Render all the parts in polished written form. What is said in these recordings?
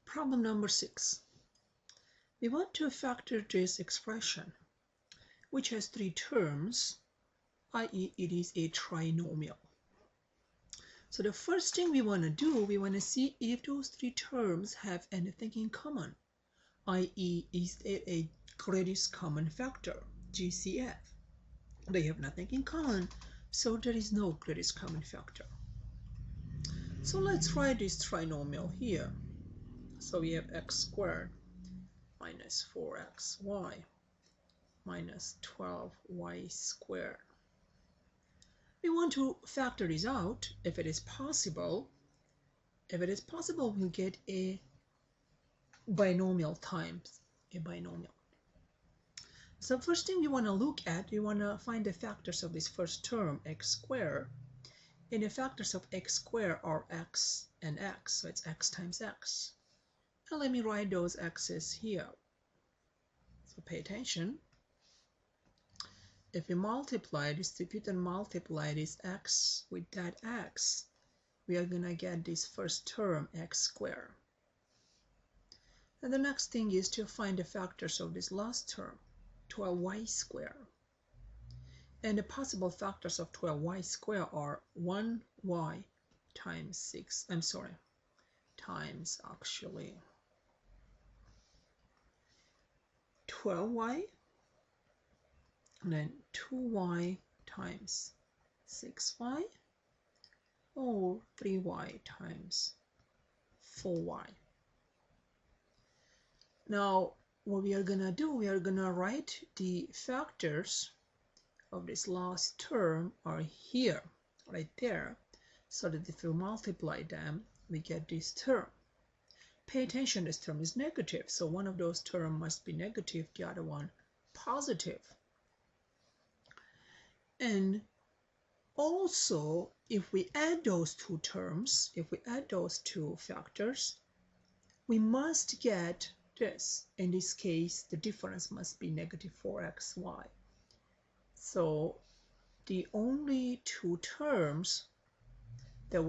Problem number 6. We want to factor this expression, which has 3 terms, i.e. it is a trinomial. So the first thing we want to do, we want to see if those 3 terms have anything in common, i.e. is it a greatest common factor, GCF. They have nothing in common, so there is no greatest common factor. So let's write this trinomial here. So we have x squared minus 4xy minus 12y squared. We want to factor this out if it is possible. If it is possible, we'll get a binomial times a binomial. So first thing we want to look at, we want to find the factors of this first term, x squared. And the factors of x squared are x and x, so it's x times x. And let me write those x's here. So pay attention. If we multiply, distribute and multiply this x with that x, we are going to get this first term, x squared. And the next thing is to find the factors of this last term, 12y squared. And the possible factors of 12y squared are 1y times 6, times actually 12y, and then 2y times 6y, or 3y times 4y. Now, what we are going to do, we are going to write the factors of this last term are here, right there, so that if we multiply them, we get this term. Pay attention, this term is negative, so one of those terms must be negative, the other one positive. And also, if we add those two terms, if we add those two factors, we must get this. In this case, the difference must be negative 4xy. So the only two terms that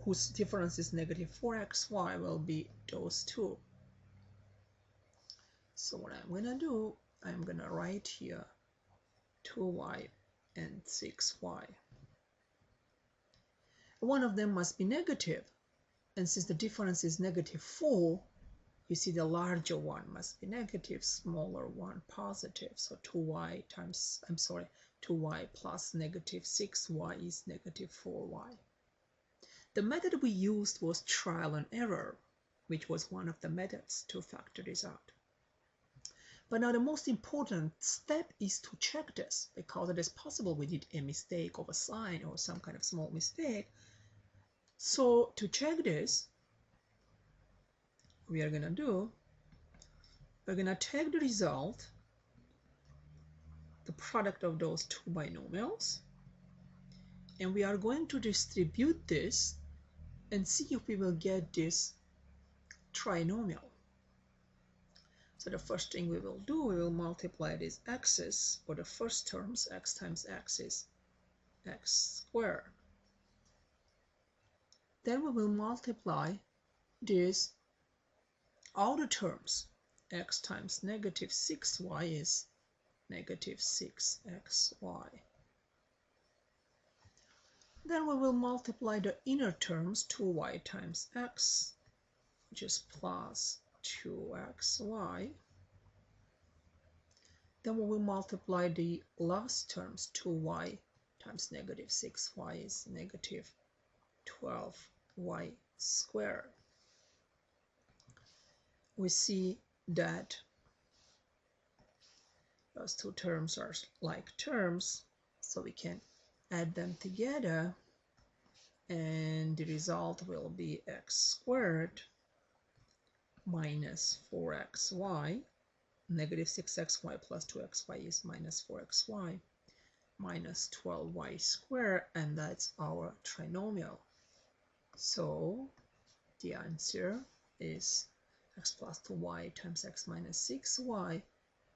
whose difference is negative 4xy will be those two. So what I'm going to do, I'm going to write here 2y and 6y. One of them must be negative, and since the difference is negative 4, you see the larger one must be negative, smaller one positive. So 2y plus negative 6y is negative 4y. The method we used was trial and error, which was one of the methods to factor this out. But now the most important step is to check this, because it is possible we did a mistake of a sign or some kind of small mistake. So to check this, we are going to do, we're going to take the result, the product of those two binomials, and we are going to distribute this and see if we will get this trinomial. So the first thing we will do, we will multiply these x's, or the first terms, x times x is x squared. Then we will multiply these other terms. X times negative 6y is negative 6xy. Then we will multiply the inner terms, 2y times x, which is plus 2xy. Then we will multiply the last terms, 2y times negative 6y is negative 12y squared. We see that those two terms are like terms, so we can add them together, and the result will be x squared minus 4xy, negative 6xy plus 2xy is minus 4xy, minus 12y squared, and that's our trinomial. So the answer is x plus 2y times x minus 6y,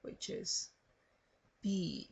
which is B.